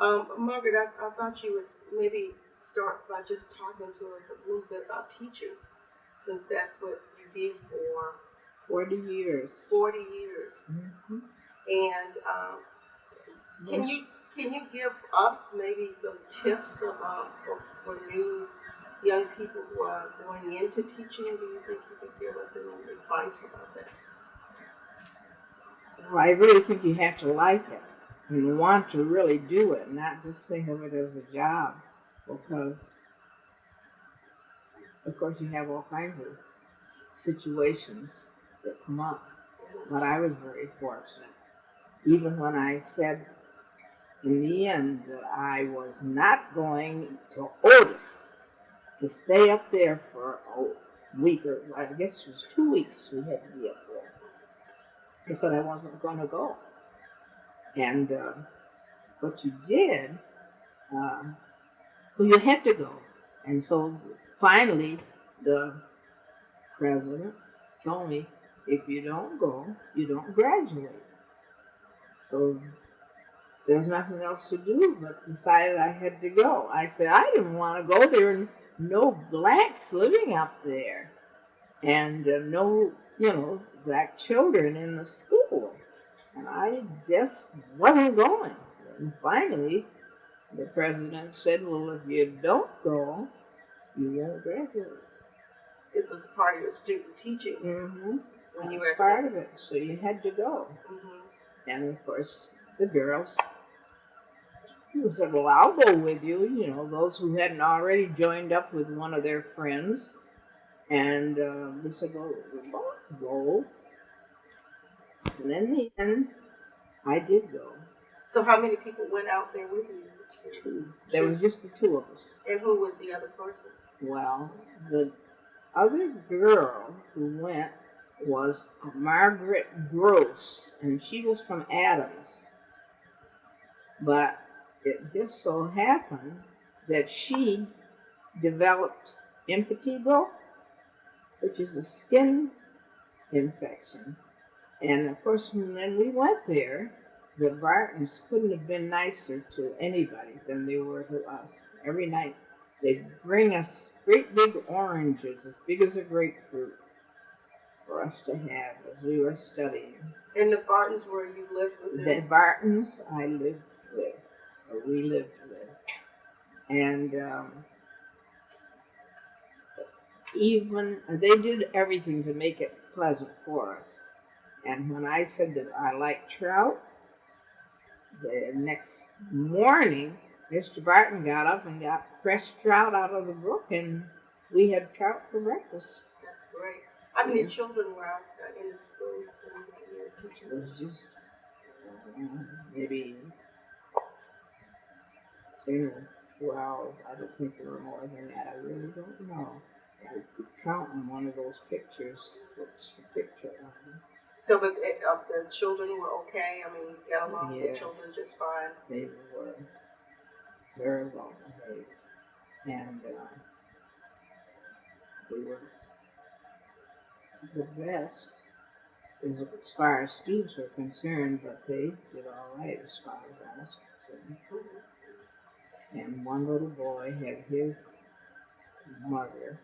Margaret, I thought you would maybe start by just talking to us a little bit about teaching, since that's what you did for 40 years. 40 years. Mm-hmm. And can you give us maybe some tips for new young people who are going into teaching? Do you think you could give us any advice about that? Well, I really think you have to like it and want to really do it, not just think of it as a job, because, of course, you have all kinds of situations that come up. But I was very fortunate. Even when I said in the end that I was not going to Otis to stay up there for a week, or I guess it was 2 weeks we had to be up there. I said I wasn't going to go. And but you did, well, you had to go. And so finally, the president told me, if you don't go, you don't graduate. So there's nothing else to do, but decided I had to go. I said I didn't want to go there, and no blacks living up there, and no, black children in the school. And I just wasn't going. And finally, the president said, well, if you don't go, you won't graduate. This was part of your student teaching. Mm-hmm. When you were part of it, so you had to go. Mm-hmm. And of course, the girls who said, well, I'll go with you, those who hadn't already joined up with one of their friends. And they said, well, we both go. And in the end, I did go. So how many people went out there with you? Two. There was just the two of us. And who was the other person? Well, the other girl who went was Margaret Gross, and she was from Adams. But it just so happened that she developed impetigo, which is a skin infection. And of course, when we went there, the Bartons couldn't have been nicer to anybody than they were to us. Every night they'd bring us great big oranges, as big as a grapefruit, for us to have as we were studying. And the Bartons where you lived with them? The Bartons I lived with, or we lived with. And even, they did everything to make it pleasant for us. And when I said that I liked trout, the next morning, Mr. Barton got up and got fresh trout out of the brook, and we had trout for breakfast. That's great. How many children were out in the school? It was just maybe 10 or 12. I don't think there were more than that. I really don't know. I could count on one of those pictures. What's the picture of them? So, but the children were okay? I mean, you got along with the children just fine? They were very well behaved. And they were the best as far as students were concerned, but they did all right as far as I was concerned. And one little boy had his mother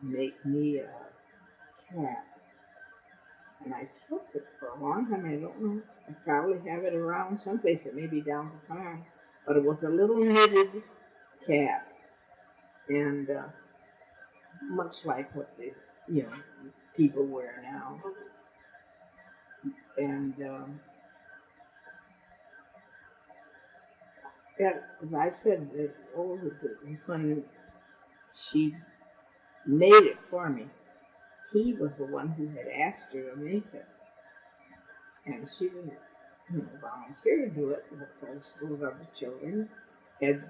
make me a cap. And I kept it for a long time. I don't know. I probably have it around someplace. It may be down the farm. But it was a little knitted cap. And much like what the, people wear now. And as I said, when she made it for me, he was the one who had asked her to make it. And she didn't, volunteer to do it because those other children had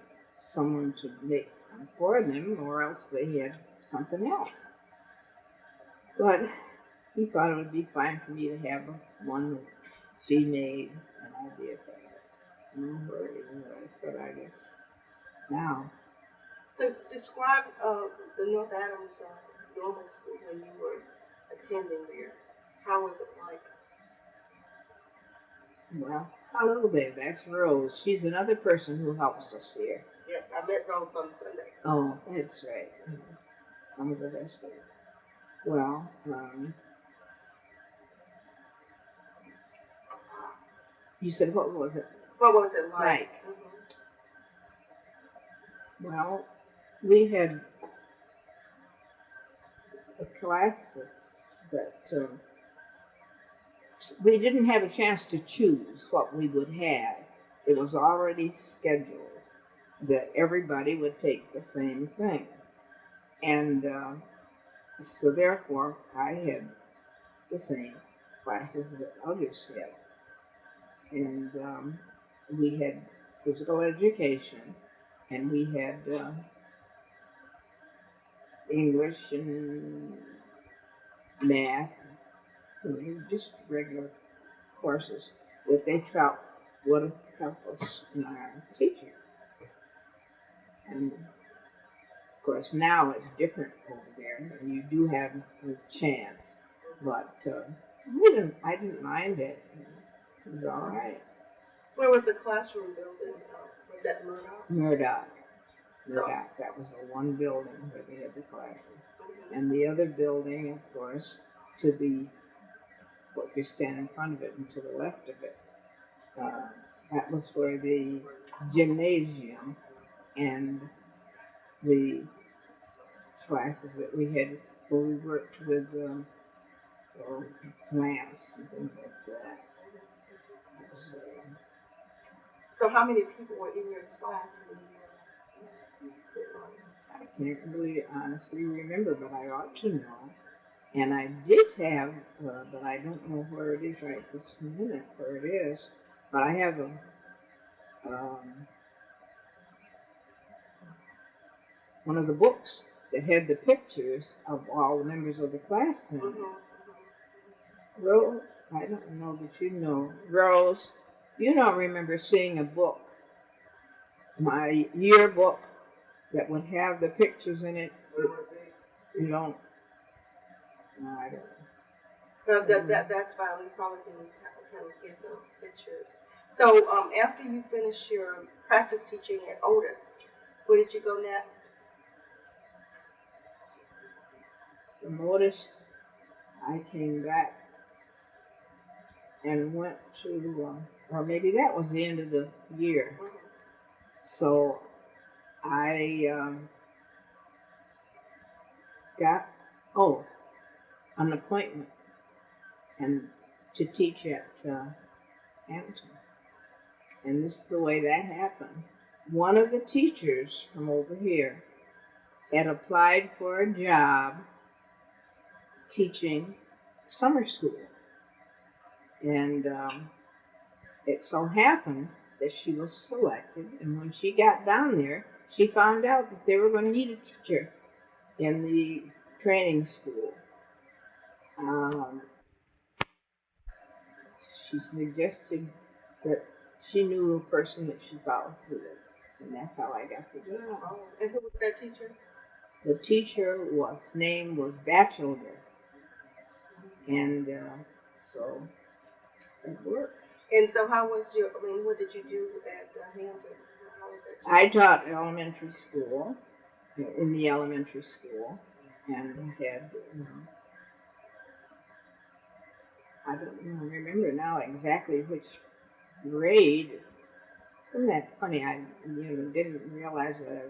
someone to make them for them, or else they had something else. But he thought it would be fine for me to have one that she made, and I did that. No worries. I said, I guess now. So describe the North Adams normal school when you were attending there. How was it like? Well, hello there. That's Rose. She's another person who helps us here. Yes, I met Rose on Sunday. Oh, that's right. Yes. Some of the rest of it. Well, you said what was it? What was it like? Like, well, we had classes that we didn't have a chance to choose what we would have. It was already scheduled that everybody would take the same thing. And so therefore, I had the same classes that others had. And we had physical education, and we had English and math, just regular courses that they felt would help us in our teaching. And of course, now it's different over there, and you do have a chance. But I didn't mind it. It was all right. Where was the classroom building? Was that Murdoch? Murdoch. That was the one building where we had the classes. And the other building, of course, to the, what you stand in front of it and to the left of it, that was where the gymnasium and the classes that we had where we worked with plants and things like that. So how many people were in your class when I can't really honestly remember, but I ought to know. And I did have, but I don't know where it is right this minute, where it is. But I have one of the books that had the pictures of all the members of the class in it. Rose, I don't know that you know. Rose, you don't remember seeing a book, my yearbook, that would have the pictures in it? You don't? No, I don't. Well, that's fine. We probably can get those pictures. So after you finished your practice teaching at Otis, where did you go next? From Otis, I came back and went to, or maybe that was the end of the year. So I got an appointment and to teach at Hampton. And this is the way that happened. One of the teachers from over here had applied for a job teaching summer school. And it so happened that she was selected, and when she got down there, she found out that they were going to need a teacher in the training school. She suggested that she knew a person that she thought would do it, and that's how I got the job. Oh, and who was that teacher? The teacher name was Batchelder, and so it worked. And so how was what did you do at Hampton? How was that? I taught elementary school, in the elementary school, and had, I don't remember now exactly which grade. Isn't that funny? I didn't realize that I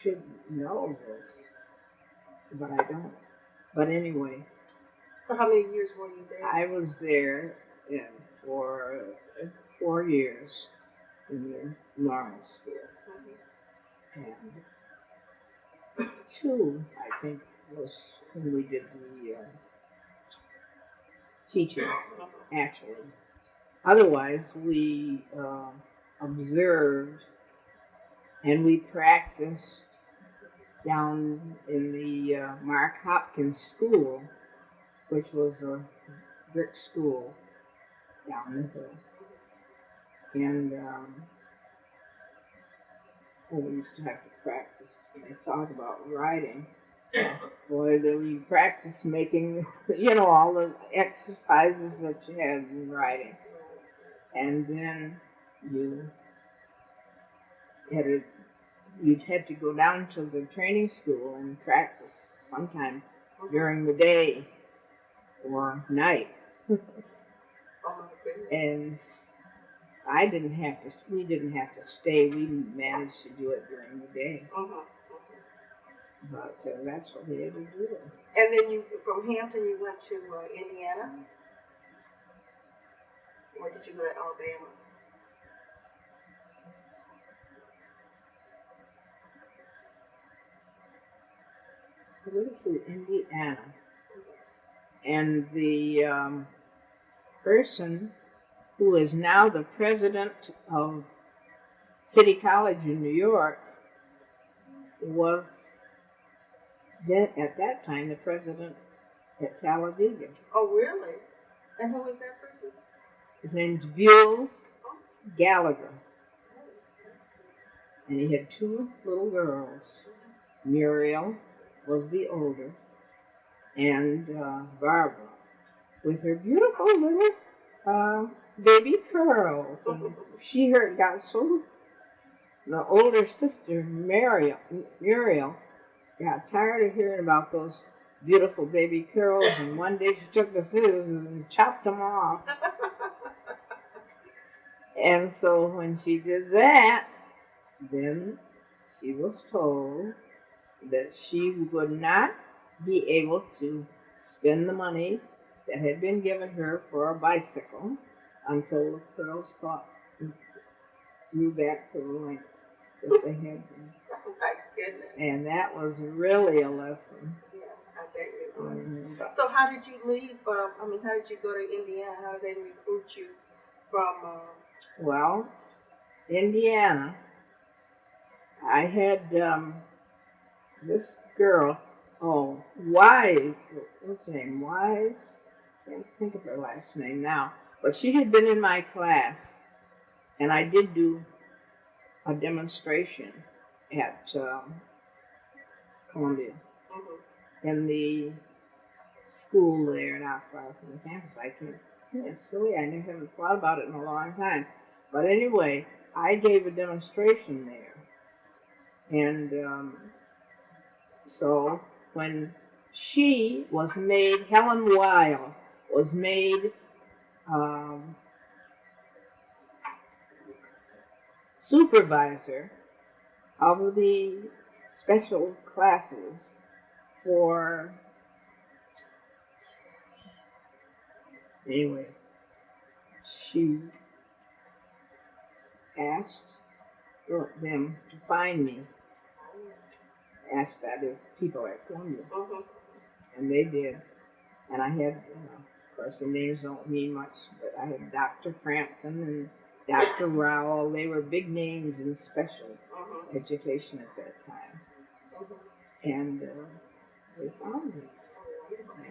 should know this, but I don't. But anyway. So how many years were you there? I was there for 4 years in the normal school. And 2, I think, was when we did the teaching, actually. Otherwise, we observed and we practiced down in the Mark Hopkins School, which was a brick school down the hill. And we used to have to practice. They talk about writing. Boy, we practice making, all the exercises that you had in writing. and then you had to, you'd had to go down to the training school and practice sometime during the day or night. And I didn't have to, we didn't have to stay. We managed to do it during the day. But that's what we had to do. And then you, from Hampton, you went to Indiana? Or did you go to Alabama? I went to Indiana. And the person who is now the president of City College in New York was then, at that time, the president at Talladega. Oh, really? And who was that person? His name's Bill Gallagher. And he had two little girls. Muriel was the older, and Barbara, with her beautiful little baby curls. And she got so, the older sister, Muriel, got tired of hearing about those beautiful baby curls, and one day she took the scissors and chopped them off. And so when she did that, then she was told that she would not be able to spend the money that had been given her for a bicycle until the curls grew back to the length that they had been. Oh my goodness. And that was really a lesson. Yeah, I bet it was. So how did you leave, how did you go to Indiana? How did they recruit you from? Well, Indiana, I had this girl, Wise, what's her name, Wise? I can't think of her last name now. But she had been in my class, and I did do a demonstration at Columbia. In the school there, not far from the campus. It's silly, I haven't thought about it in a long time. But anyway, I gave a demonstration there. And so when she was made, Helen Weil was made supervisor of the special classes for, anyway, she asked them to find me. Asked, that is, people at Columbia. And they did. And I had, of course, the names don't mean much, but I had Dr. Frampton and Dr. Rowell. They were big names in special education at that time. And they found me.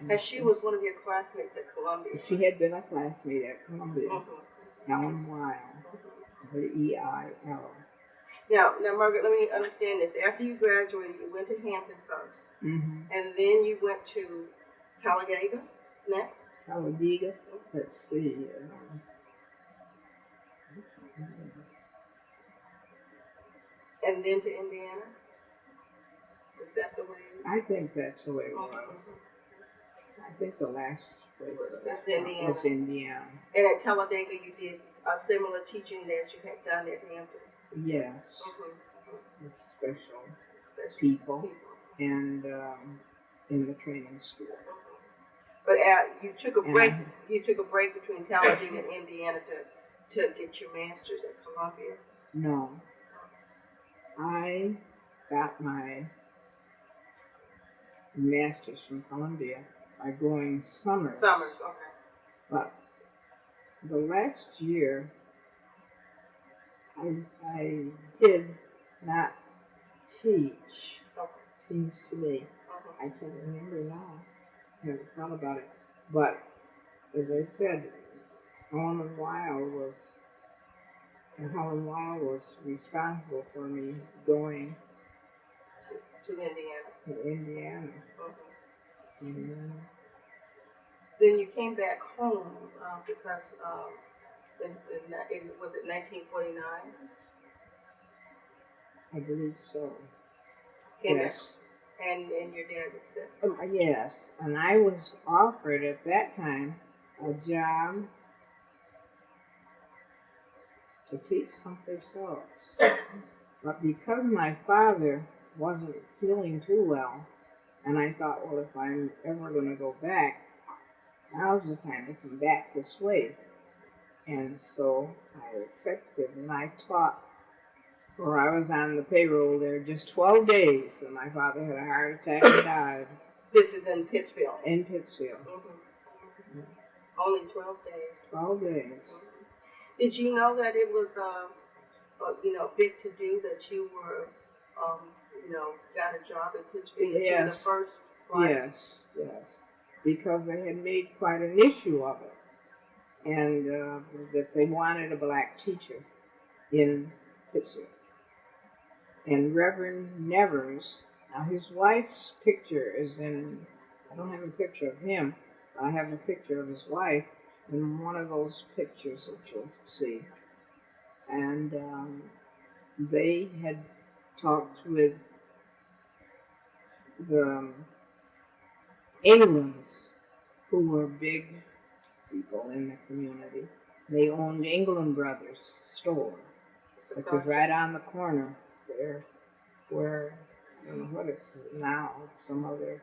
And she was one of your classmates at Columbia. She had been a classmate at Columbia. Helen Weil. H-E-I-L. Now, Margaret, let me understand this. After you graduated, you went to Hampton first. And then you went to Talladega next? Talladega? Let's see. And then to Indiana? Is that the way? I think that's the way it was. I think the last place was Indiana. And at Talladega, you did a similar teaching that you had done at Hampton? Yes. With special people and in the training school. But you took a break. You took a break between Talladega and Indiana to get your master's at Columbia. No, I got my master's from Columbia by going summers. Summers, okay. But the last year, I did not teach. Seems to me. I can't remember now. I haven't thought about it. But as I said, Helen Weil was responsible for me going to Indiana. To Indiana. Then you came back home because Was it 1949? I believe so. And Yes. and your dad was sick. Yes, and I was offered at that time a job to teach someplace else. But because my father wasn't feeling too well, and I thought, well, if I'm ever going to go back, now's the time to come back this way. And so I accepted, and I taught, or I was on the payroll there just 12 days, and my father had a heart attack and died. This is in Pittsfield. In Pittsfield. Mm-hmm. Only 12 days. 12 days. Mm-hmm. Did you know that it was, big to do that you were, got a job in Pittsfield? Yes. The first flight? Yes. Because they had made quite an issue of it, and that they wanted a black teacher in Pittsfield. And Reverend Nevers, now his wife's picture is in, I don't have a picture of him, I have a picture of his wife in one of those pictures that you'll see. And they had talked with the Englands, who were big people in the community. They owned England Brothers store, which was right on the corner there, where, I don't know what it's now, some other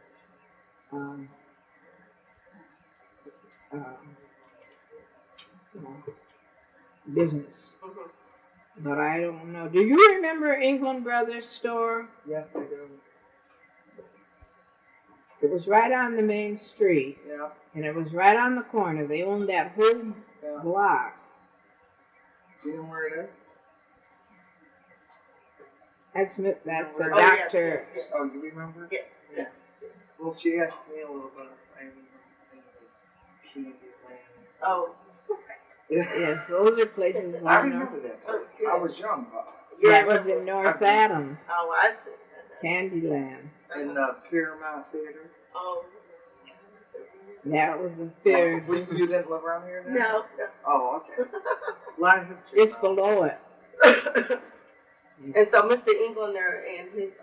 business. Mm-hmm. But I don't know. Do you remember England Brothers store? Yes, I do. It was right on the main street. Yeah. And it was right on the corner. They owned that whole block. Do you know where it is? That's a Oh, doctor. Yes. Oh, you remember? Yes. Well, she asked me a little bit. I remember Candy Land. Oh. Yes, those are places. I remember that. Oh, I was young. That was in North Adams. Oh, I see. Candyland. In the Paramount Theater. Oh. That was the theater. You didn't live around here then? No. Oh, okay. A lot of history. Just below it. And so Mr. Englander and his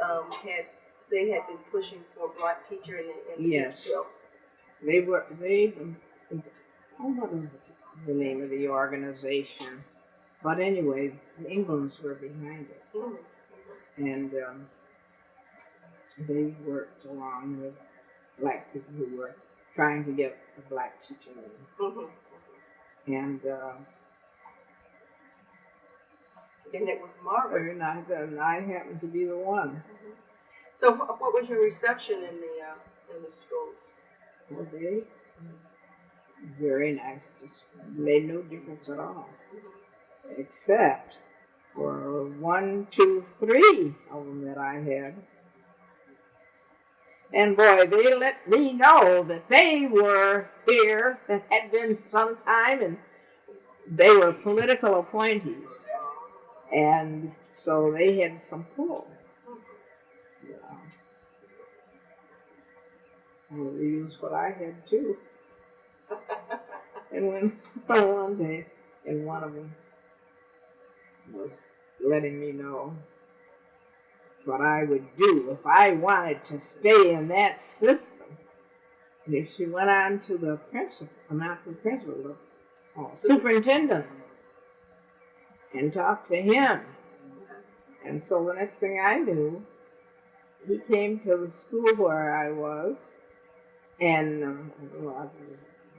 they had been pushing for a black teacher in Yes. Pittsfield. What is the name of the organization? But anyway, the Englands were behind it. Mm-hmm. And they worked along with black people who were trying to get a black teacher in. Mm-hmm. And it was Margaret. and I happened to be the one. Mm-hmm. So what was your reception in the schools? Well, they very nice. Just made no difference at all. Mm-hmm. Except for 1, 2, 3 of them that I had. And boy, they let me know that they were here and had been some time, and they were political appointees. And so they had some pull. And they used what I had too. And when one day, and one of them was letting me know what I would do if I wanted to stay in that system. And if she went on to the principal, not the principal, the superintendent, and talked to him. And so the next thing I knew, he came to the school where I was, and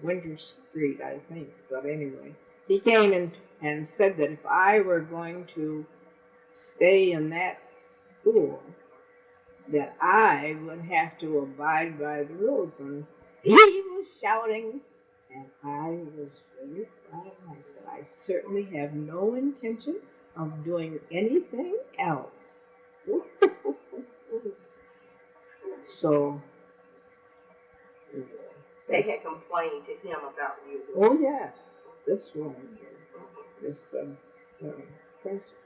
Winter Street, I think. But anyway, he came in and said that if I were going to stay in that school, that I would have to abide by the rules. And he was shouting, and I was very quiet. I said, I certainly have no intention of doing anything else. So they had complained to him about you. Oh yes, this woman, this principal.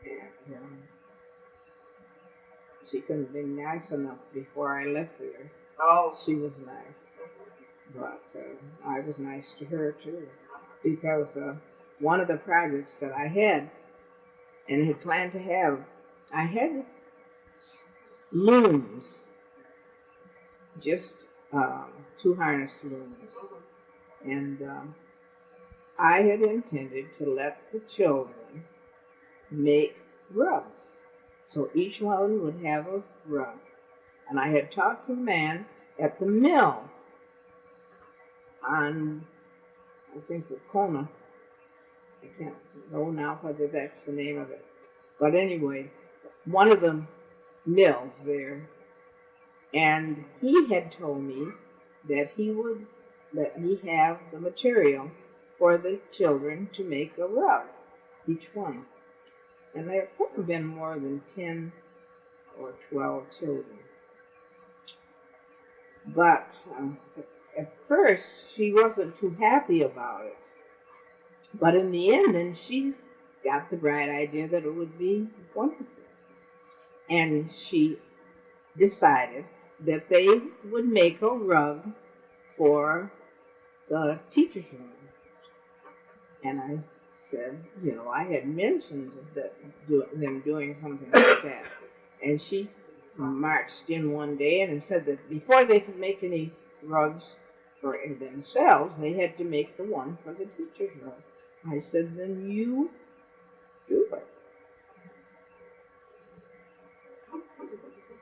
And she couldn't have been nice enough before I left there. Oh. She was nice, but I was nice to her too. because one of the projects that I had and had planned to have, I had looms, just 2 harness looms, and I had intended to let the children make rugs. So each one would have a rug. And I had talked to the man at the mill on, I think, Wacona. I can't know now whether that's the name of it. But anyway, one of the mills there. And he had told me that he would let me have the material for the children to make a rug, each one. And there couldn't have been more than 10 or 12 children. But at first, she wasn't too happy about it. But in the end, then she got the bright idea that it would be wonderful. And she decided that they would make a rug for the teacher's room. And I said, I had mentioned that them doing something like that. And she marched in one day and said that before they could make any rugs for themselves, they had to make the one for the teacher's room. I said, then you do it.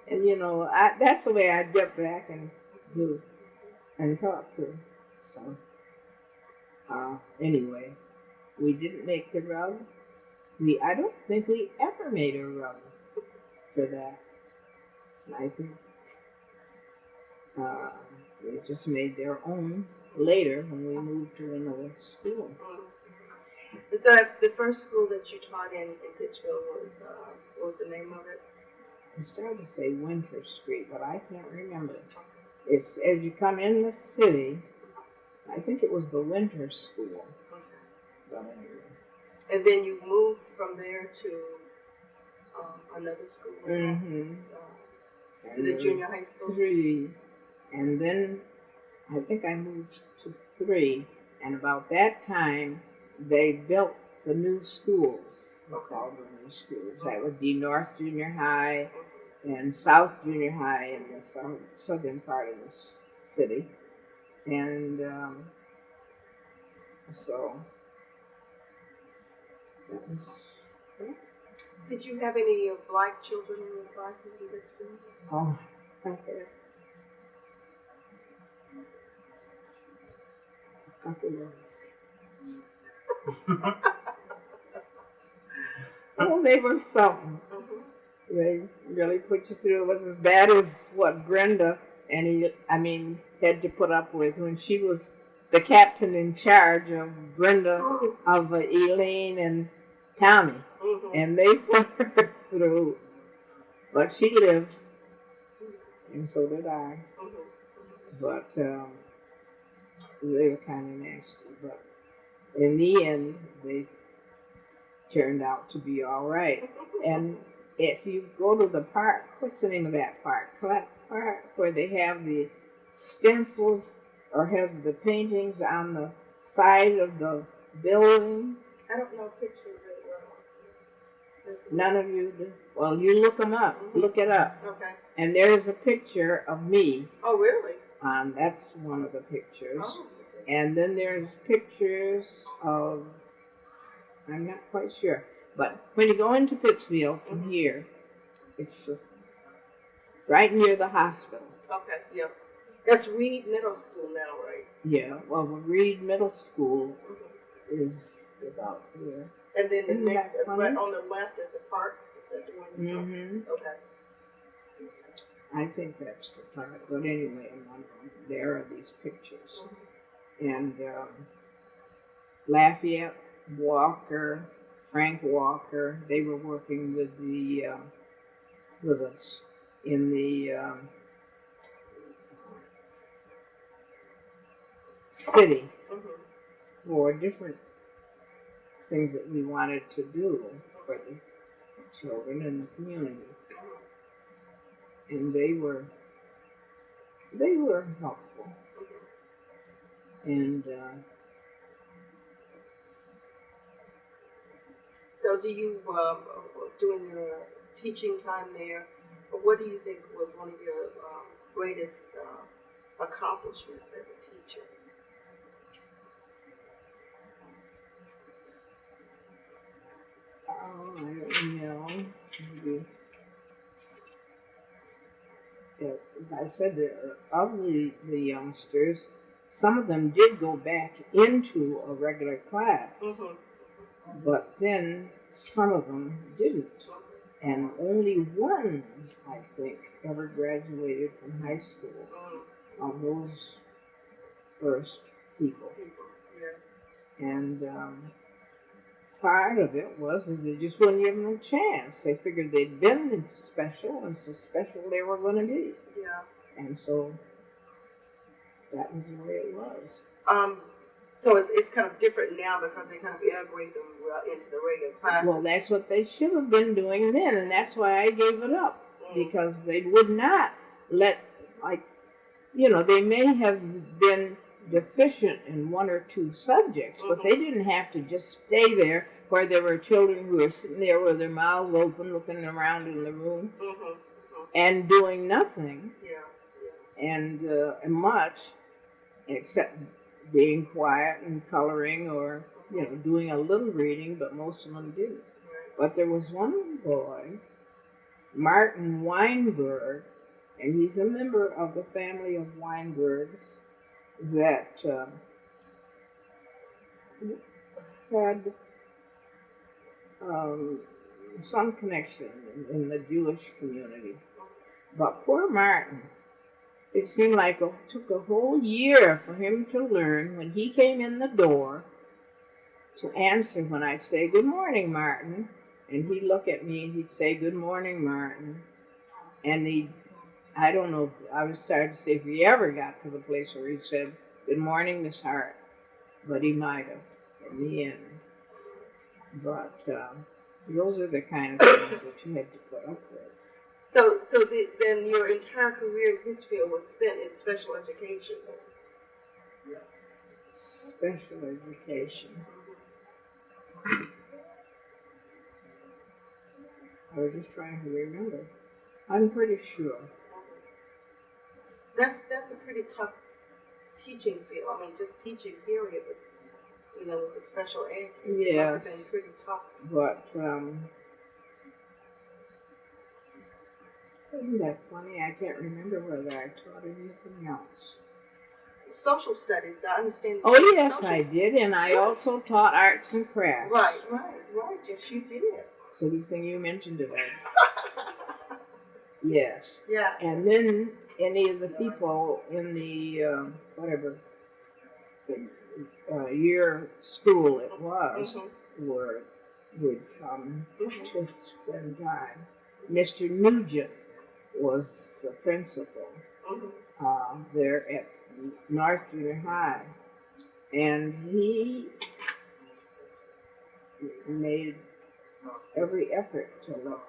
And that's the way I get back and do and talk to. So anyway, we didn't make the rug. I don't think we ever made a rug for that. I think they just made their own later when we moved to another school. Is that the first school that you taught in Pittsfield was, what was the name of it? I started to say Winter Street, but I can't remember. It's as you come in the city, I think it was the Winter School. But anyway. And then you moved from there to another school? Mm-hmm. To the junior high school? 3. And then I think I moved to 3. And about that time, they built the new schools. They called them new schools. That would be North Junior High and South Junior High in the southern part of the city. And so that was. Did you have any black children in your classes in this school? Oh, okay. A couple of. Well, they were something. They really put you through. It was as bad as what Brenda had to put up with when she was the captain in charge of Brenda, of Elaine and Tommy. And they put her through. But she lived. And so did I. But they were kind of nasty. But in the end, they turned out to be all right. And if you go to the park, what's the name of that park? Clark Park, where they have the stencils or have the paintings on the side of the building. I don't know Pittsfield very well. None of you do? Well, you look them up. Look it up. Okay. And there's a picture of me. Oh, really? That's one of the pictures. Oh. And then there's pictures of, I'm not quite sure. But when you go into Pittsfield from here, it's right near the hospital. Okay, yep. That's Reed Middle School now, right? Yeah, well, Reed Middle School is about here. And then Isn't the next, that funny? right on the left is a park. Is that the one? Mm-hmm. Okay. I think that's the park. But anyway, there are these pictures. And Lafayette, Walker, Frank Walker, they were working with us in the city for different things that we wanted to do for the children in the community. And they were helpful. And So do you, during your teaching time there, what do you think was one of your greatest accomplishments as a teacher? Oh, I don't know. Maybe, yeah, as I said, of the youngsters, some of them did go back into a regular class, Mm-hmm. but then some of them didn't. And only one, I think, ever graduated from high school of those first people. Yeah. And part of it was that they just wouldn't give them a chance. They figured they'd been special, and so special they were going to be. Yeah. And so that was the way it was. So it's kind of different now because they kind of integrate them into the regular classes. Well, that's what they should have been doing then, and that's why I gave it up. Because they would not let, like, they may have been deficient in one or two subjects, but they didn't have to just stay there where there were children who were sitting there with their mouths open, looking around in the room, and doing nothing, and much, except being quiet and coloring or, doing a little reading, but most of them didn't. But there was one boy, Martin Weinberg, and he's a member of the family of Weinbergs that had some connection in the Jewish community. But poor Martin, it seemed like it took a whole year for him to learn when he came in the door to answer when I'd say, "Good morning, Martin." And he'd look at me and he'd say, "Good morning, Martin." And I don't know, I was starting to say if he ever got to the place where he said, "Good morning, Miss Hart," but he might have in the end. But those are the kind of things that you had to put up with. So then your entire career in Pittsfield was spent in special education. Special education. I was just trying to remember. I'm pretty sure. That's a pretty tough teaching field. I mean, just teaching period, but with the special ed kids, it must have been pretty tough. But isn't that funny? I can't remember whether I taught anything else. Social studies, I understand. Oh yes, I did, and I also taught arts and crafts. Right. Yes, you did. Silly thing you mentioned it. Yes. Yeah. And then any of the people in the year school it was would come to spend time. Mr. Nugent was the principal there at North Junior High, and he made every effort to let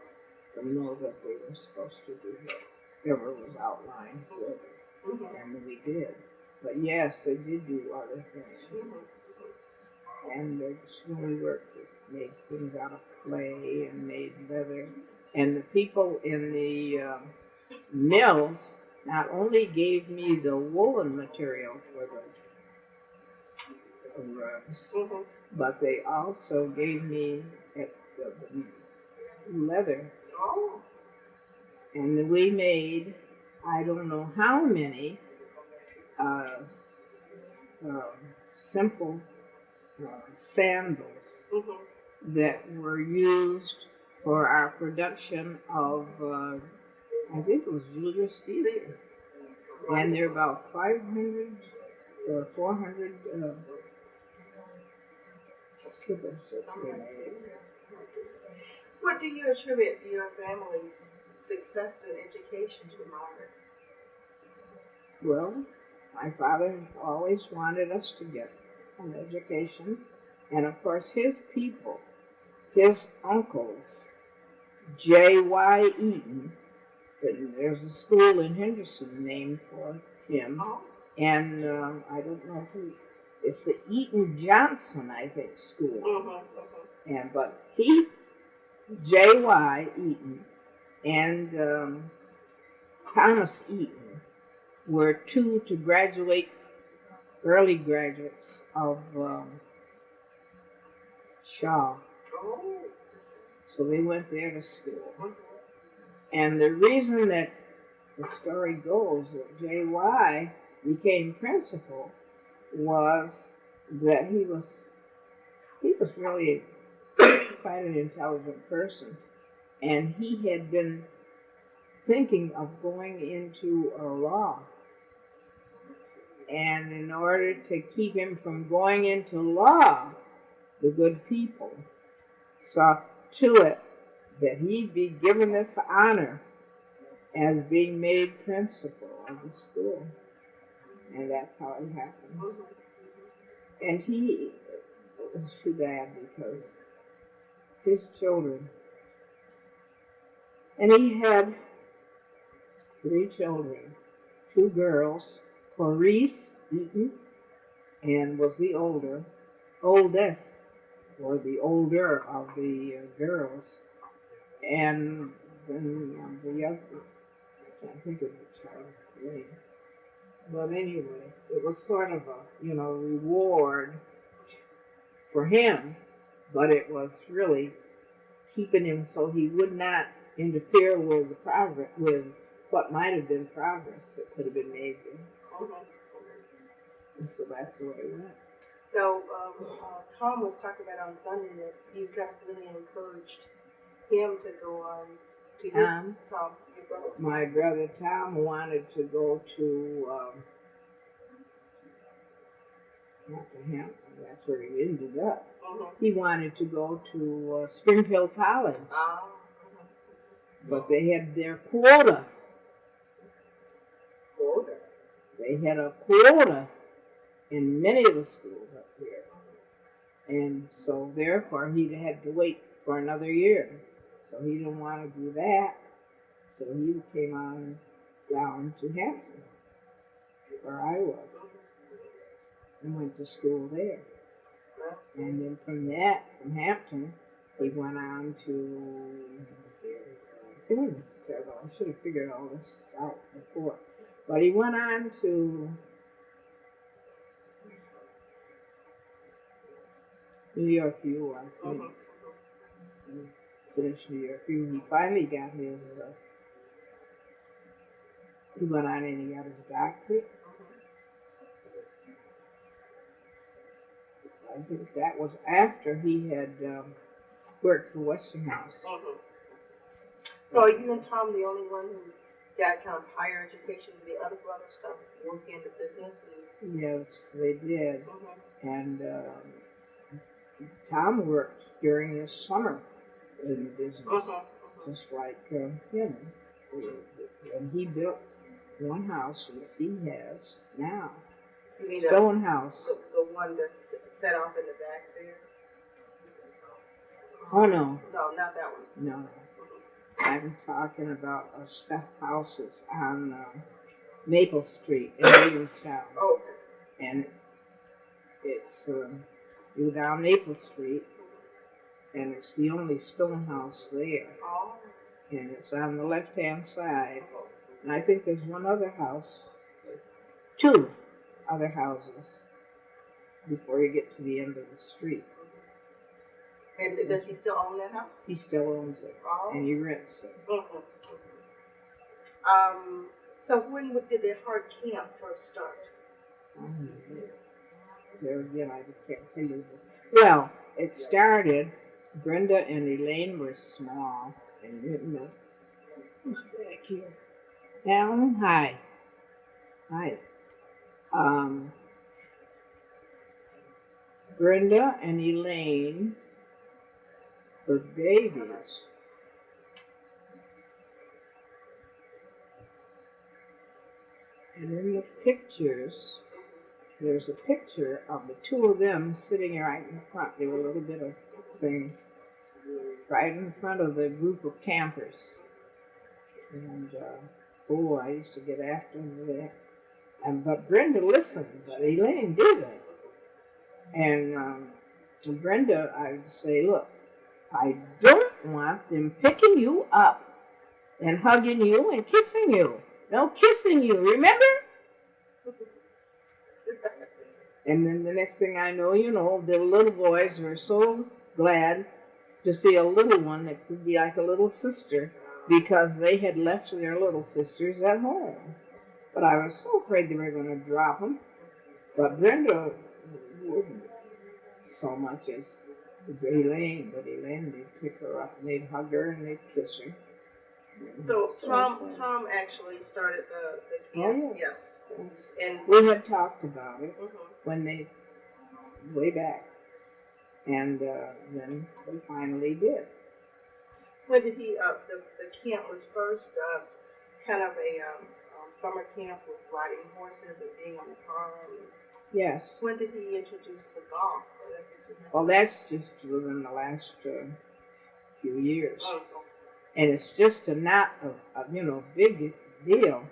them know that they were supposed to do whatever was outlined for them, and we did. But yes, they did do other things, and when we worked, made things out of clay and made leather. And the people in the mills not only gave me the woolen material for the rugs, but they also gave me the leather. Oh. And we made, I don't know how many simple sandals that were used for our production of, I think it was Julius Caesar. And there are about 500 or 400 slippers that we made. What do you attribute your family's success in education to, Margaret? Well, my father always wanted us to get an education. And of course, his people, his uncles, J.Y. Eaton, there's a school in Henderson named for him. And I don't know who It's the Eaton Johnson, I think, school. And but he, J.Y. Eaton, and Thomas Eaton were two to graduate, early graduates of Shaw. So they went there to school. And the reason that the story goes that J.Y. became principal was that he was really quite an intelligent person, and he had been thinking of going into law. And in order to keep him from going into law, the good people saw to it that he'd be given this honor as being made principal of the school. And that's how it happened. And it was too bad because his children, and he had 3 children, 2 girls, Clarice Eaton, and was the oldest, or the older of the girls, and then the other, I can't think of the child's name. But anyway, it was sort of a, reward for him, but it was really keeping him so he would not interfere with the progress, with what might have been progress that could have been made there. And so that's the way it went. So Tom was talking about on Sunday that you got really encouraged him to go on to Tom, your brother. My brother Tom wanted to go to not to Hampton, that's where he ended up. He wanted to go to Springfield College, but they had their quota. They had a quota in many of the schools up here, and so therefore he had to wait for another year. So he didn't want to do that, so he came on down to Hampton, where I was, and went to school there. And then from Hampton, he went on to, I should have figured all this out before, but he went on to New York U, I think. Finished New York U. He finally got his, he went on and he got his doctorate. I think that was after he had worked for Westinghouse. So are you and Tom the only one who got kind of higher education? The other brothers stuff work into business? Yes, they did. And Tom worked during the summer in business, just like him. And he built one house that he has now. You mean Stone house. The one that's set off in the back there? Oh, no. No, not that one. No. I'm talking about a stuff houses on Maple Street in Williamstown. Oh, okay. And it's, you go down Maple Street, and it's the only stone house there. Oh. And it's on the left-hand side. And I think there's one other house, 2 other houses before you get to the end of the street. And does he still own that house? He still owns it, and he rents it. So when did the Hart Camp first start? There again, I can't tell you. Well, it started, Brenda and Elaine were small, and who's back here? Alan, hi. Hi. Brenda and Elaine were babies. And in the pictures, there's a picture of the 2 of them sitting right in front. There were a little bit of things right in front of the group of campers. And, I used to get after them with that. But Brenda listened, but Elaine didn't. And Brenda, I would say, look, I don't want them picking you up and hugging you and kissing you. No kissing you, remember? And then the next thing I know, the little boys were so glad to see a little one that could be like a little sister because they had left their little sisters at home. But I was so afraid they were going to drop them. But Brenda wouldn't so much as Elaine. But Elaine, they'd pick her up and they'd hug her and they'd kiss her. So Tom actually started the camp. Oh, Yes. And we had talked about it mm-hmm. when they way back, and then we finally did. When did he? The camp was first kind of a summer camp with riding horses and being on the farm. Yes. When did he introduce the golf? Well, that's just within the last few years. Oh. And it's just not a big deal,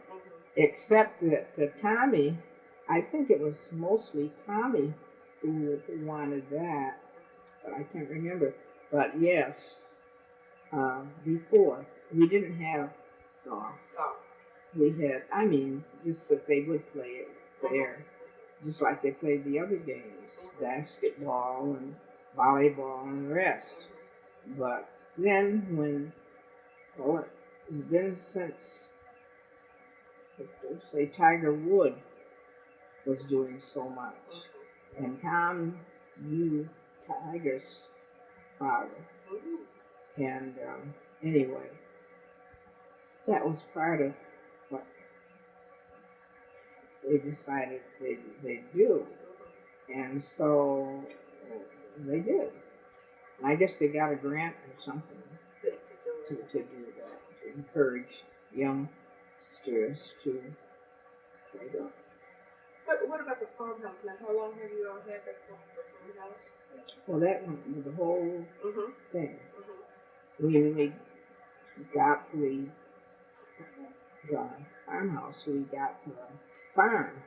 except that Tommy, I think it was mostly Tommy who wanted that, but I can't remember. But yes, before we didn't have golf. We had, just that they would play it there, just like they played the other games, basketball and volleyball and the rest. But then when it's been since, say, Tiger Wood was doing so much. And Tom knew Tiger's father. And anyway, that was part of what they decided they'd do. And so they did. I guess they got a grant or something to do that, to encourage youngsters to play golf. But what about the farmhouse now? How long have you all had that farmhouse? Well, that went with the whole thing. We got the farmhouse, we got the farm.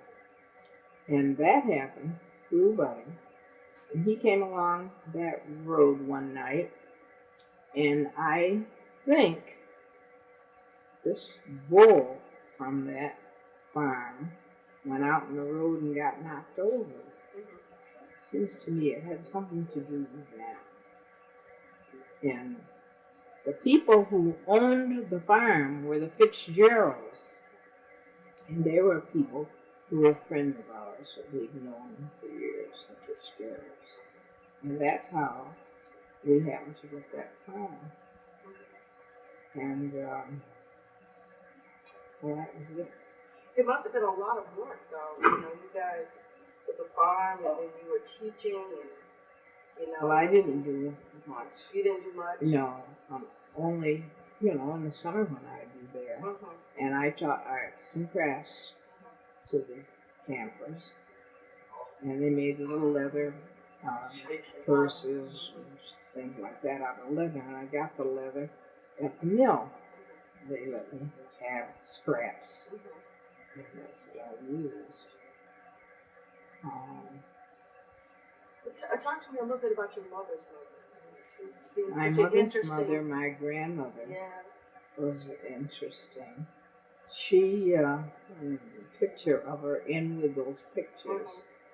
And that happened through Buddy. And he came along that road one night, and I think this bull from that farm went out on the road and got knocked over. Seems to me it had something to do with that. And the people who owned the farm were the Fitzgeralds. And they were people who were friends of ours that we'd known for years, the Fitzgeralds. And that's how we happened to get that farm. And, well, that was it. It must have been a lot of work, though. You guys with the farm, and then you were teaching, and Well, I didn't do much. You didn't do much? No, only in the summer when I'd be there, and I taught arts and crafts to the campers, and they made little leather purses and things like that out of leather, and I got the leather at the mill. They let me have scraps. And that's what I used. Talk to me a little bit about your mother's mother. My mother's mother, my grandmother, was interesting. She, a picture of her in with those pictures.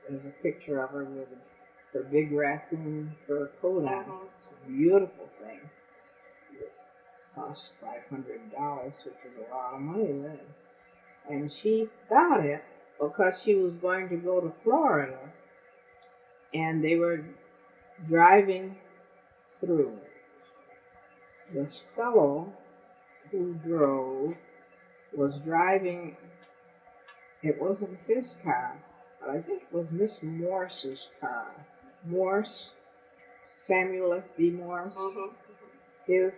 There's a picture of her with her big raccoon fur coat on. It's a beautiful thing. It cost $500, which was a lot of money then. And she got it because she was going to go to Florida, and they were driving through. This fellow who drove was driving, it wasn't his car, but I think it was Miss Morse's car. Morse, Samuel F.B. Morse, his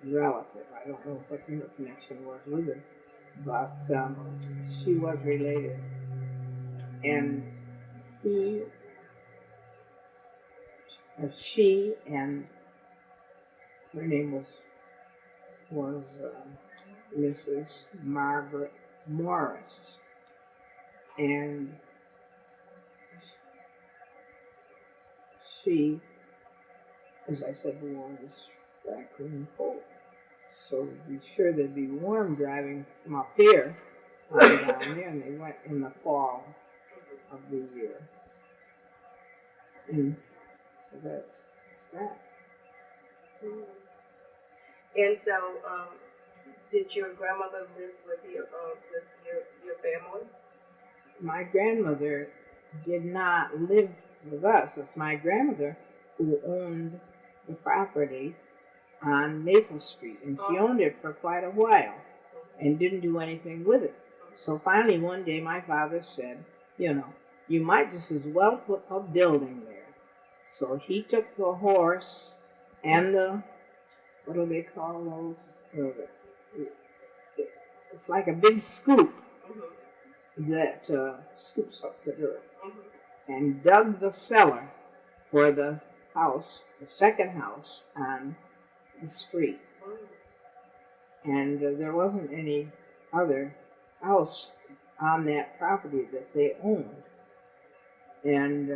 relative. I don't know what the connection was with her, but she was related. And she and her name was Mrs. Margaret Morris, and she, as I said, wore this raccoon coat. So to be sure they'd be warm driving from up here on down there, and they went in the fall of the year. And so that's that. And so, did your grandmother live with your family? My grandmother did not live with us. It's my grandmother who owned the property on Maple Street, and she owned it for quite a while and didn't do anything with it. So finally one day my father said, you might just as well put a building there. So he took the horse and the, what do they call those? It's like a big scoop that scoops up the dirt, and dug the cellar for the house, the second house on the street. And there wasn't any other house on that property that they owned. And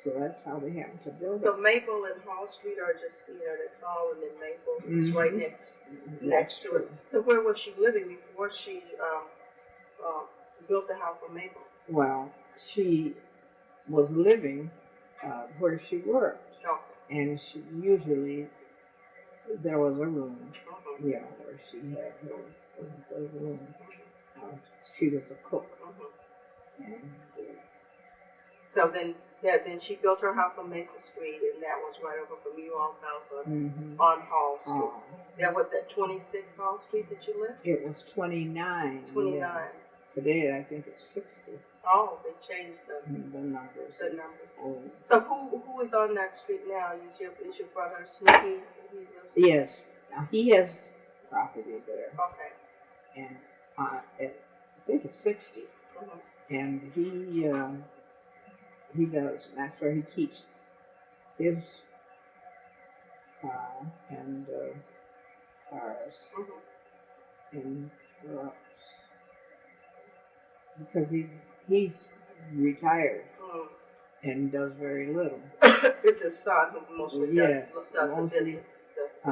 so that's how they happened to build it. So Maple and Hall Street are just, there's Hall and then Maple is right next to it. So where was she living before she built the house on Maple? Well, she was living where she worked. Okay. And she usually, there was a room, where she had her room. She was a cook. And, so then she built her house on Maple Street, and that was right over from you all's house on Hall Street. That was at 26 Hall Street that you lived? It was 29. 29. Yeah. Today I think it's 60. Oh, they changed the numbers. The numbers. So who is on that street now? Is your brother Snoopy? Yes. Now he has property there. Okay. And I think it's 60. And he does. That's where he keeps his and cars and trucks, because he's retired and does very little. It's his son who mostly does the business.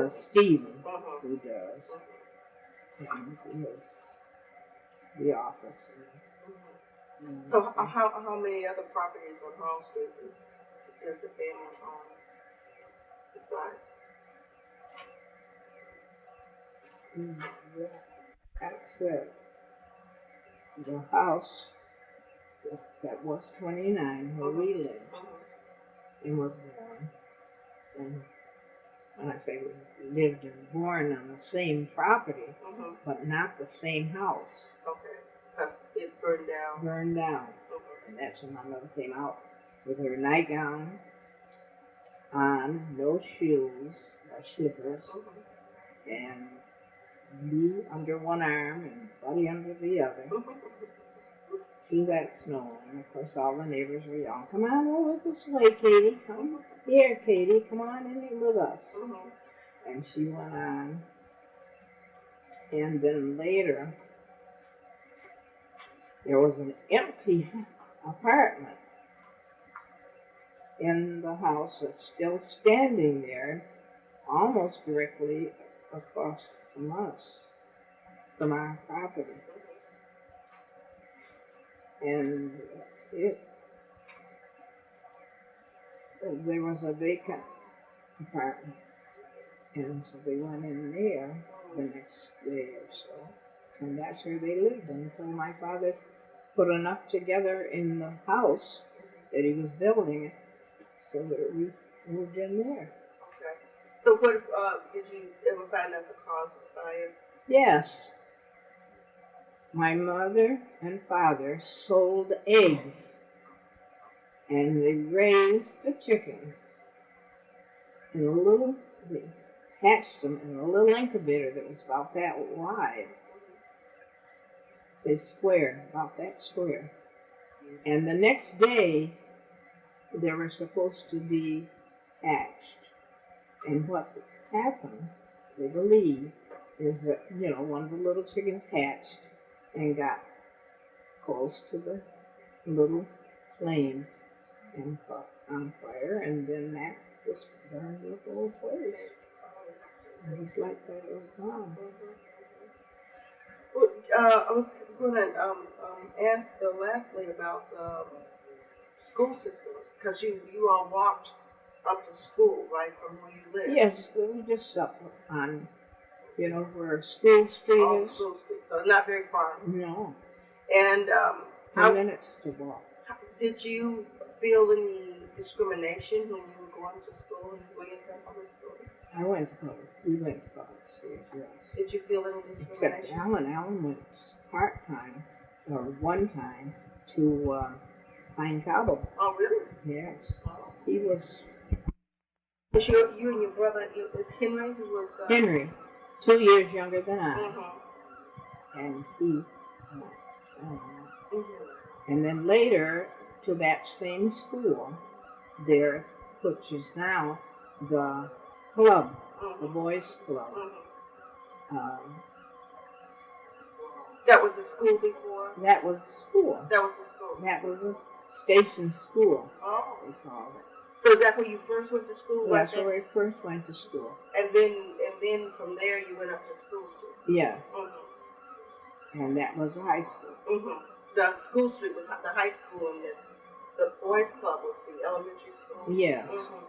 Stephen, who does. And he has the office. So how many other properties on Hall Street does the family own besides? That's it. The house that was 29 where we lived and were born. And when I say we lived and born on the same property, but not the same house. Okay. Because it burned down. Burned down. And that's when my mother came out with her nightgown on, no shoes or slippers, and me under one arm and Buddy under the other, through that snow. And of course all the neighbors were yelling, "Come on over this way, Katie. Come here, Katie. Come on in with us." And she went on. And then later, there was an empty apartment in the house that's still standing there, almost directly across from us, from our property. And there was a vacant apartment, and so they went in there the next day or so, and that's where they lived until my father put enough together in the house that he was building, so that we moved in there. Okay. So what did you ever find out the cause of the fire? Yes. My mother and father sold eggs, and they raised the chickens in they hatched them in a little incubator that was about that wide. Say square, about that square. And the next day, they were supposed to be hatched. And what happened, they believe, is that, one of the little chickens hatched and got close to the little flame and caught on fire, and then that just burned the whole place. And it's like that it was gone. Well, I was going to ask lastly about the school systems, because you all walked up to school, right, from where you live? Yes, we just up on, where School Street Oh, is. School Street, so not very far. No, And 10 minutes to walk. did you feel any discrimination when you were going to school in Williamstown Public Schools? I went to public. We went to public schools, yes. Did you feel any Except discrimination? Alan. Alan went part-time, or one time, to Pine Cobble. Oh, really? Yes. Oh. He was... Was you and your brother, is Henry, who was... Henry, 2 years younger than I. Mm-hmm. And he... Mm-hmm. And then later, to that same school, there, which is now the club, Mm-hmm. the boys' club. Mm-hmm. That was the school before? That was school. That was the school? That was a station school, Oh. they called it. So is that where you first went to school? That's where I first went to school. And then from there you went up to School Street? Yes. Mm-hmm. And that was the high school. Mm-hmm. The School Street was the high school, and the boys' club was the elementary school? Yes. Mm-hmm.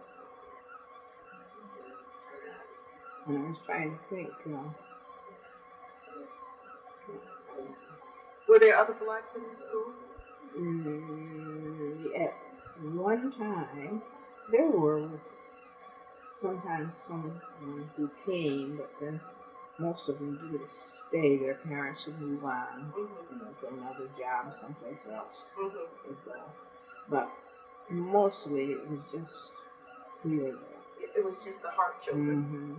And I was trying to think, Were there other blacks in the school? at one time, there were sometimes someone who came, but then most of them didn't stay. Their parents would move on, Mm-hmm. to another job someplace else. Mm-hmm. They'd go. But mostly it was just, we were there. It was just the Hart children. Mm-hmm.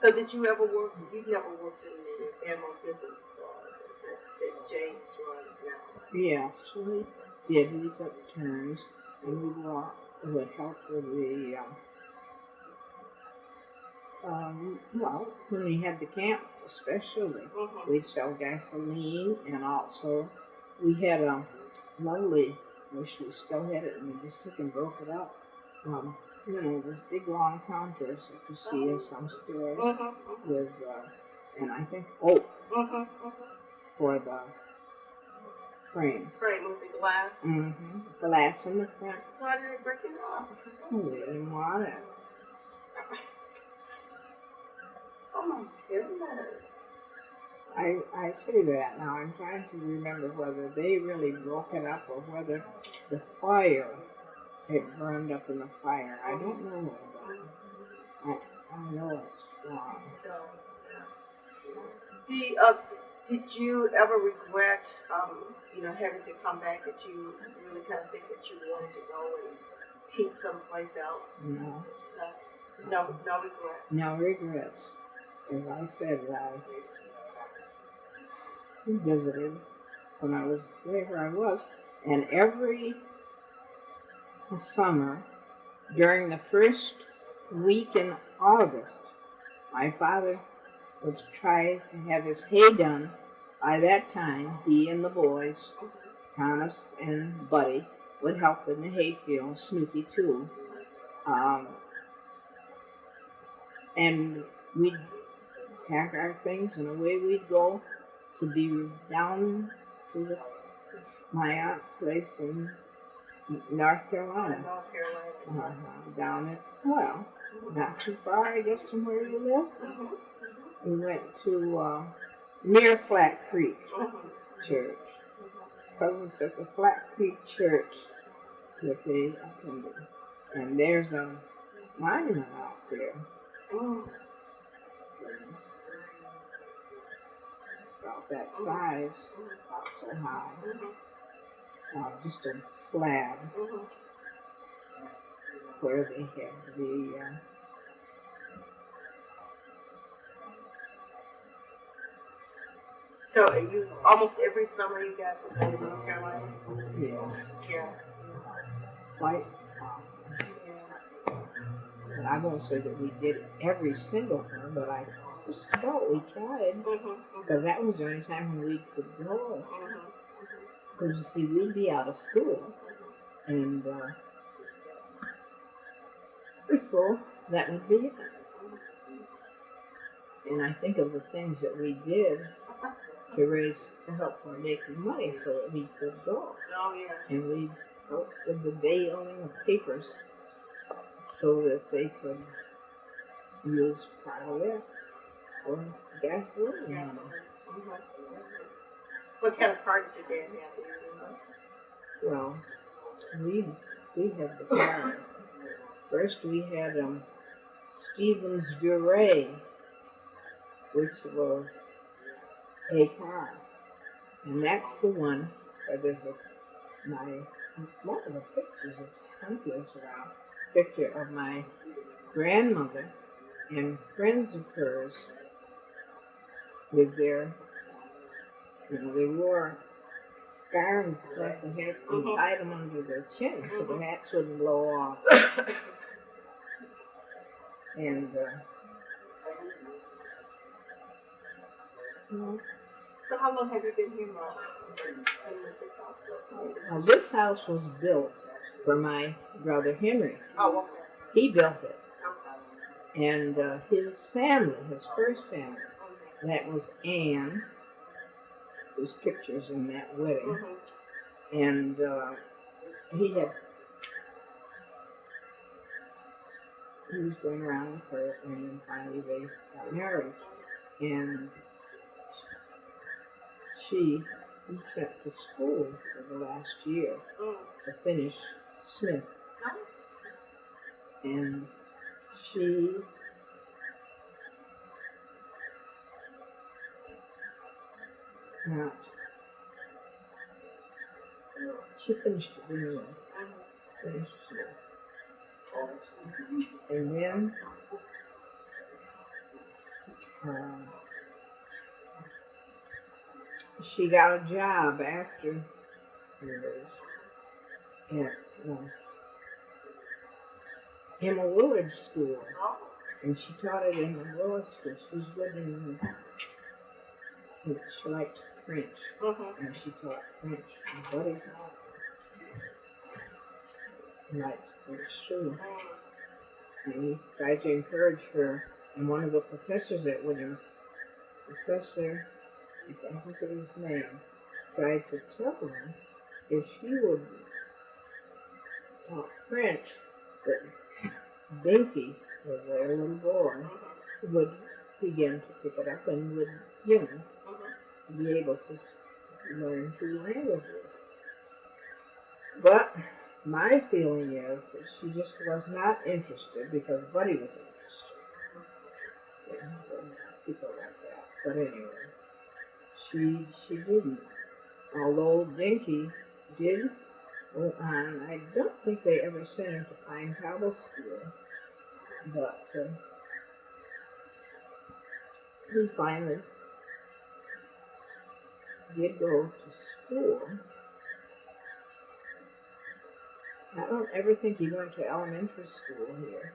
So did you ever work? You never worked in the animal business that James runs now? Yes, we did. We took turns, and we would help with the, when we had the camp, especially, Mm-hmm. we'd sell gasoline, and also we had a lovely, wish we still had it, and we just took and broke it up. Those big long counters that you see in some stores Mm-hmm. with, and I think oak Mm-hmm. for the frame. Frame with the glass. Mm-hmm. Glass in the front. Why did they break it off? We didn't want it. Oh my goodness. I say that now. I'm trying to remember whether they really broke it up or whether the fire had burned up in the fire. I don't know. I know it's wrong. Did you ever regret, having to come back, that you really kind of think that you wanted to go and teach someplace else? No. No regrets. No regrets. As I said, I visited when I was there where I was, and every summer, during the first week in August, my father would try to have his hay done. By that time, he and the boys, Thomas and Buddy, would help in the hayfield, Snoopy too. And we'd pack our things and away we'd go to be down to my aunt's place in North Carolina. North Carolina. Down at, not too far, I guess, from where you live. We went to near Flat Creek Church, because it's at the Flat Creek Church that they attended. And there's a monument out there. It's about that size, not so high. Just a slab where they have the So you almost every summer you guys would go to North Carolina? yes, Yeah. quite. And I won't say that we did it every single time, but I just thought we tried, because that was the only time when we could go. Because you see, we'd be out of school, and so that would be it. And I think of the things that we did to help for making money so that we could go. Oh, yeah. And we helped with the mailing of papers so that they could use part of it for gasoline. Yes. What kind of car did your dad have? Do you remember? Well, we had the cars. First we had Stevens Duray, which was a car. And that's the one that is one of the pictures of someplace around. Picture of my grandmother and friends of hers with their, they wore scarves across the head and tied them under their chin so the hats wouldn't blow off. And, So how long have you been here, Mom? Well, this house was built for my brother Henry. Oh, okay. He built it. Okay. And his family, his first family, that was Anne. There's pictures in that wedding. And he was going around with her, and then finally they got married. And he sent to school for the last year to finish Smith. And she finished it anyway. Finished Smith. And then she got a job after at Emma Willard School, and she taught at Emma Willard School. She was good in she liked French, and she taught French. And Buddy liked French too, and he tried to encourage her. And one of the professors at Williams, Professor, I think it was his name, tried to tell her if she would talk French, that Dinky, was their little boy, would begin to pick it up and would, be able to learn two languages. But my feeling is that she just was not interested because Buddy was interested. People like that. But anyway, she didn't. Although Dinky did go on, I don't think they ever sent him to Pine Cobble School, but he finally did go to school. I don't ever think he went to elementary school here.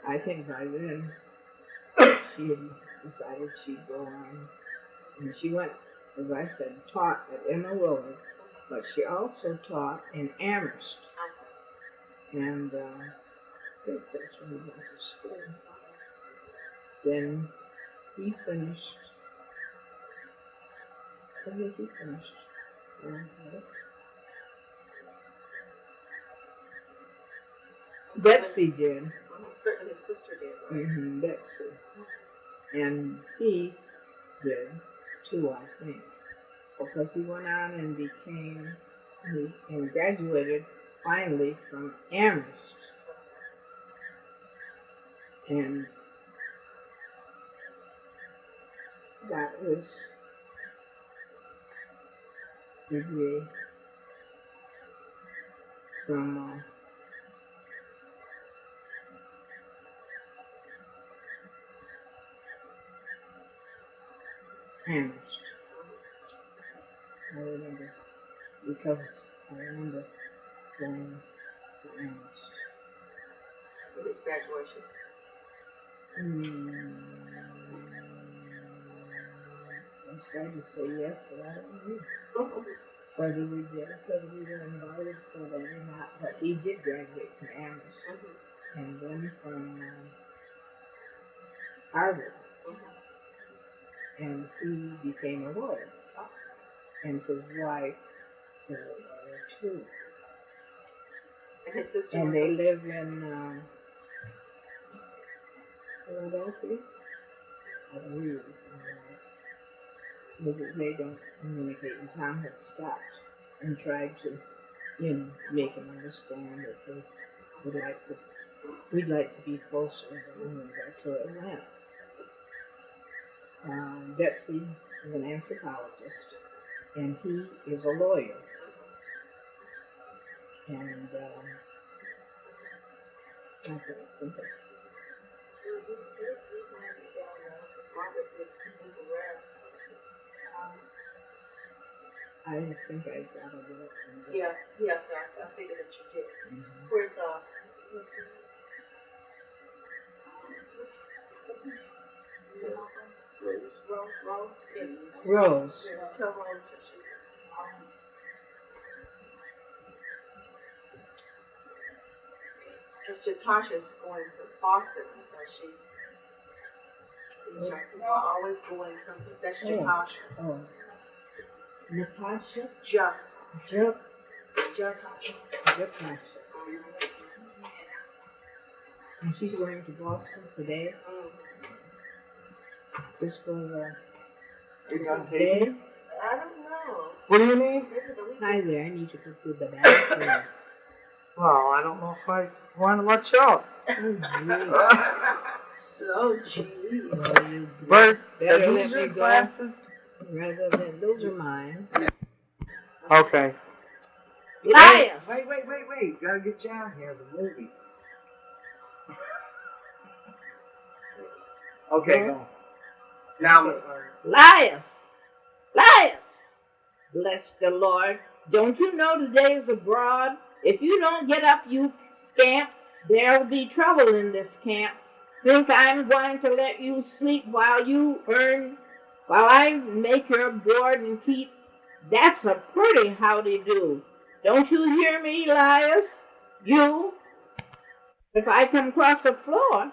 I think by then she had decided she'd go on. And she went, as I said, taught at Emma Willard, but she also taught in Amherst. And I think that's when he went to school. Then he finished. I think he finished. Betsy did. Certainly his sister did, right? Betsy. And he did too, I think. Because he went on and and graduated finally from Amherst. And got his degree from Amherst. I remember, because I remember going to Amherst. For his graduation. I was trying to say yes, but I don't know. whether we were invited for that or not, but he did graduate from Amherst and then from Harvard, and he became a lawyer, and his wife is a lawyer too. And his sister. And they live in Philadelphia, I believe. But they don't communicate, and Tom has stopped and tried to, make him understand that they we'd like to be closer, and that's where it went. Betsy is an anthropologist, and he is a lawyer. And I think I think I got a little. Yeah, yes, I figured that you did. Mm-hmm. Where's Rose? Rose. Tell Rose that she is. Because Jatasha's going to Boston, so she's always going someplace. That's Jatasha. Oh. Natasha? Jatasha. And she's going to Boston today. Just for the day. I don't know. What do you need? Hi there, I need to go to the bathroom. Well, I don't know if I want to let you out. Oh, jeez. Well, you Bert, better are let these me your go. glasses? Rather than, those are mine. Okay. Liars! Wait. Gotta get you out here, the movie. Okay, go. Now, Miss Margaret. Liars! Bless the Lord. Don't you know today is abroad? If you don't get up, you scamp, there'll be trouble in this camp. Think I'm going to let you sleep while I make your board and keep? That's a pretty howdy-do. Don't you hear me, liars? You, if I come across the floor,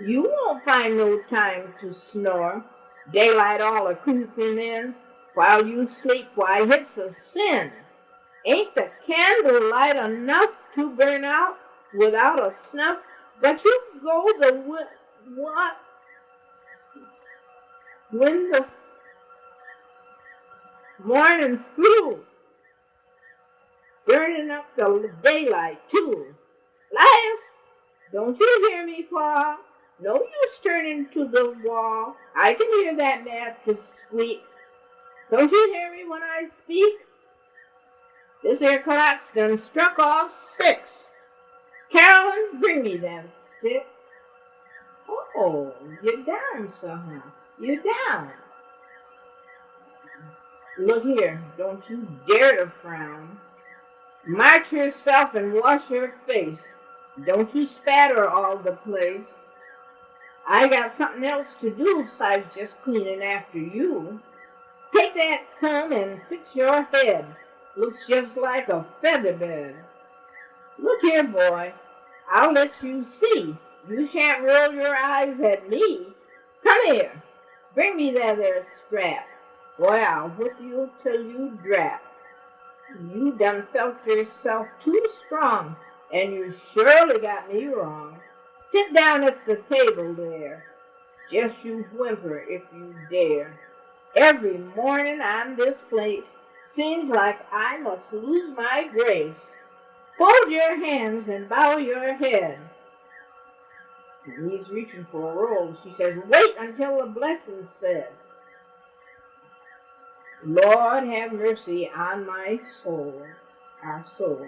you won't find no time to snore. Daylight all a-creeping in, while you sleep, why, it's a sin. Ain't the candle light enough to burn out without a snuff? But you go when the morning through, burning up the daylight too. Liars, don't you hear me call? No use turning to the wall. I can hear that mattress squeak. Don't you hear me when I speak? This here clock's done struck off 6. Carolyn, bring me them sticks. Oh, you're down somehow. You're down. Look here, don't you dare to frown. March yourself and wash your face. Don't you spatter all the place. I got something else to do besides just cleaning after you. Take that comb and fix your head. Looks just like a feather bed. Look here, boy, I'll let you see. You shan't roll your eyes at me. Come here, bring me that there strap. Boy, I'll whip you till you drap. You done felt yourself too strong, and you surely got me wrong. Sit down at the table there. Just you whimper if you dare. Every morning on this place seems like I must lose my grace. Fold your hands and bow your head. And he's reaching for a roll. She says, wait until the blessing's said. Lord, have mercy on my soul, our soul.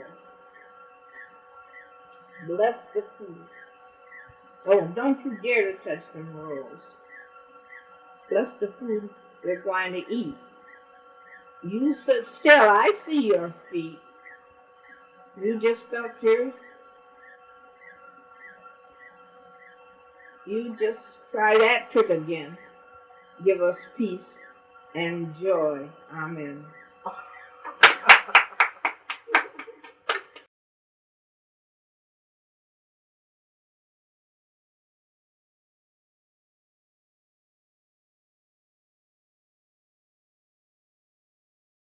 Bless the food. Oh, don't you dare to touch them rolls. Bless the food we're going to eat. You sit still, I see your feet. You just felt yours. You just try that trick again. Give us peace and joy. Amen.